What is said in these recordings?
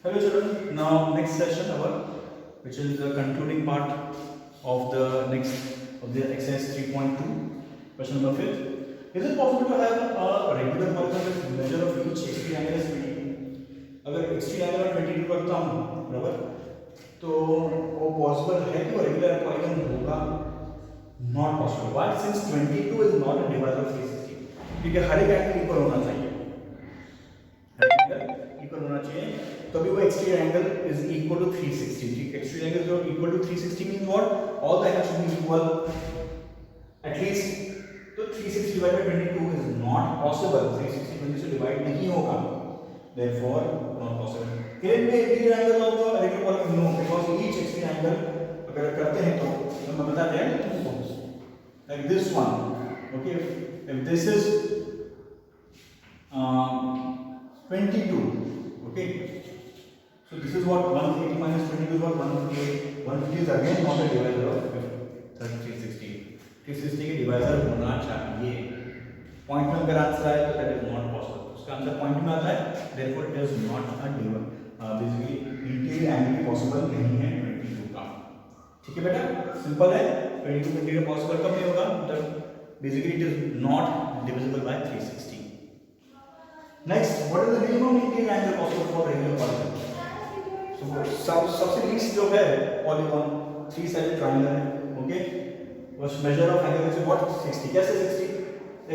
Hello children, now next session our which is the concluding part of the next of the exercise 3.2 question number 5. Is it possible to have a regular polygon with measure of each extreme angle is 22? अगर extreme angle में 22 करता हूँ बराबर तो वो possible है कि वो regular polygon होगा? Not possible. Why? Since 22 is not a divisor of 360 क्योंकि हर एक एंगल इक्वल होना चाहिए, हर एक एंगल इक्वल होना चाहिए तभी वो extreme angle is equal to 360. Extreme angle जो equal to 360 means what? All the angles should be equal at least. तो 360 divided by 22 is not possible. 360 20 से divide नहीं होगा. Therefore not possible. Can it be interior angle of the regular polygon? No, because each extreme angle अगर करते हैं तो हम बताते हैं तुमको like this one. Okay, if this is 22. Okay. So this is what 180 minus 22 is what 158. 150 is again not a divisor of 360. 360 के divisor होना चाहिए. Point में अगर आंसर आए तो that is not possible. उसका आंसर point में आता है. Therefore it is not a divisor. Basically interior angle भी possible नहीं है 22 का. ठीक है बेटा? Simple है. 22 interior possible कब नहीं होगा? मतलब basically it is not divisible by 360. Next, what is the minimum interior angle possible for regular polygon? सबसे लीस्ट जो है पॉलीगॉन थ्री साइडेड ट्रायंगल है. ओके, उस measure of angle is what 60. कैसे 60?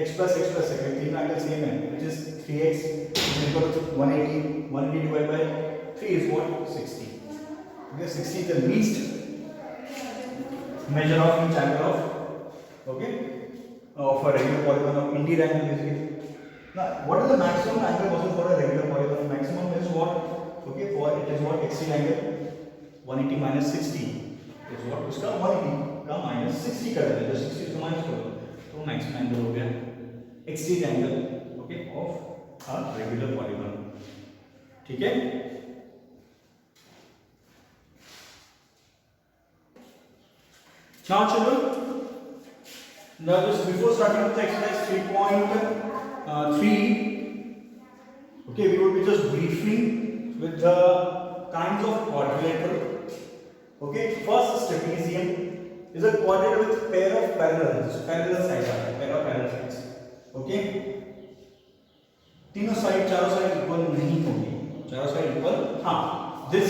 x plus second तीन angle same है which is 3x is equal to 180. 180 divide by 3 is what 60. Okay, 60 is the least measure of each angle of okay of a regular polygon of interior angle basically. Now what is the maximum angle possible for a regular polygon? Maximum is what? Okay, for it is what extreme angle 180 minus 60 is what उसका 180 का minus 60 कर देते हैं. 60 से minus कर दो तो maximum angle हो गया extreme angle okay of a regular polygon. ठीक है. Now children, now just before starting with the exercise 3.3 okay we will be just briefing with the kinds of quadrilateral. Okay, first trapezium is a quadrilateral with pair of parallel sides are pair of parallel sides. Okay, तीनों side चारों side equal नहीं होंगी. चारों side equal, हाँ this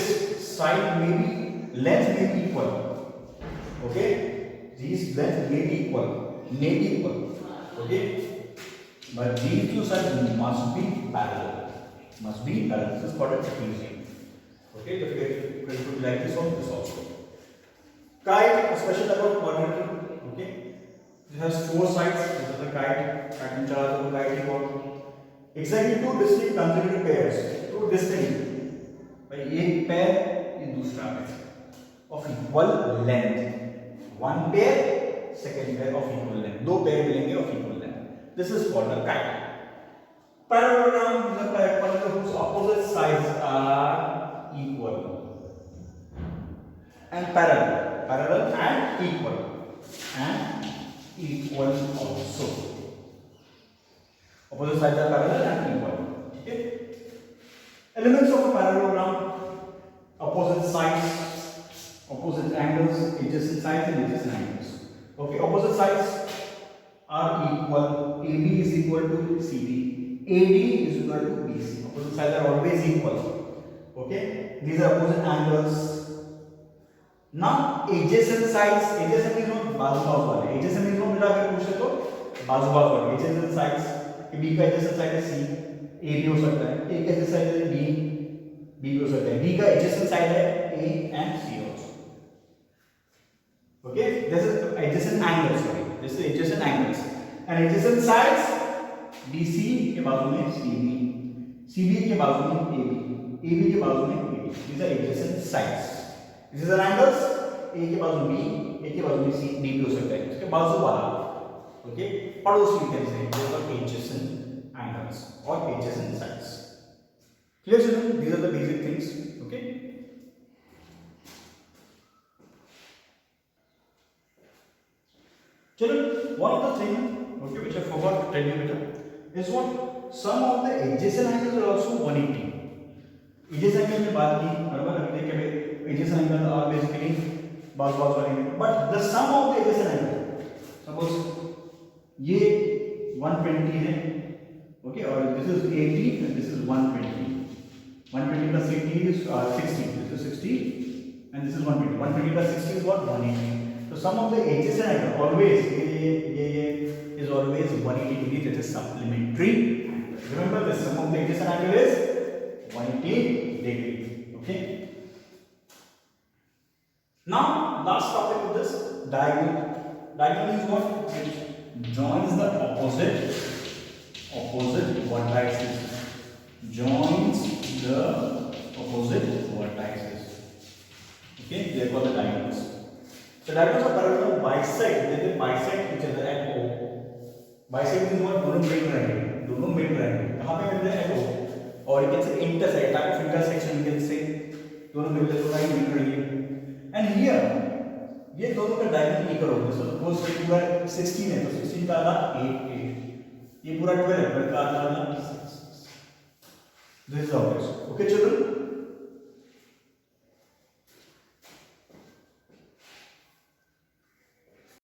side may be length may be equal. Okay, these length may be equal. Okay, but these two sides must be parallel. This is called a trapezium. Okay, the figure will be like this one, this also. Kite, a special type of quadrilateral. Okay, it has four sides. This is the kite. Kite में चला तो kite ही बहुत. Exactly two distinct consecutive pairs. Two distinct. भाई एक pair, ये दूसरा pair. Of equal length. One pair, second pair of equal length. दो pair मिलेंगे of equal length. This is called a kite. Parallelogram is a parallelogram whose opposite sides are equal and parallel and equal also. Opposite sides are parallel and equal. Okay. Elements of a parallelogram: opposite sides, opposite angles, adjacent sides and adjacent angles. Okay, opposite sides are equal. AB is equal to CD. AD is equal to BC. Opposite sides are always equal. Okay, these are opposite angles. Now adjacent sides, adjacent means not बाजू वाले. Adjacent means not बेटा अगर पूछे तो बाजू वाले. Adjacent sides कि B का adjacent side है C, A भी हो सकता है. A का adjacent side है B, B भी हो सकता है. B का adjacent side है A and C also. Okay, this is adjacent angles. Sorry, this is adjacent angles. And adjacent sides BC के बाजू में CB, CB के बाजू में AB, AB के बाजू में AB. These are adjacent sides. These are angles. A के बाजू B, A के बाजू में C, D भी हो सकता है. इसके बाजू वाला, okay, पड़ोसी भी कह सकते हैं. These are adjacent angles or adjacent sides. Clear children? These are the basic things. Okay. Children, one of the things, okay, which I forgot to tell you, beta, is what some of the adjacent angles are also 180. Edges angle में बात की बराबर, अभी देखिए भाई edges angle are basically बात वाले, but the sum of the edges angle, suppose ये 120 है, ओके, और this is 80 and this is 120, 120 plus 80 is 60, this is 60 and this is 120, 120 plus 60 is what, 180. So sum of the adjacent angle always ये is always 180 degree, that is supplementary angle. Remember the sum of the adjacent angle is 180 degree, okay. Now last topic of this, diagonal. Diagonal is what, it joins the opposite vertices, joins the opposite vertices, okay, they are called the diagonals. So diagonals are parallel bisect, they bisect each other at O. Bisect means what, दोनों मिल रहे हैं, कहाँ पे मिल रहे हैं, at O, और you can say intersect, type of intersection you can say, दोनों मिल रहे हैं, दोनों लाइन मिल रही है, and here ये दोनों का डायगोनल इक्वल होगा, सपोज ये पूरा 16 है तो 16 का आधा 8, ये पूरा 12 है, 12 का आधा 6. This is obvious. Okay children.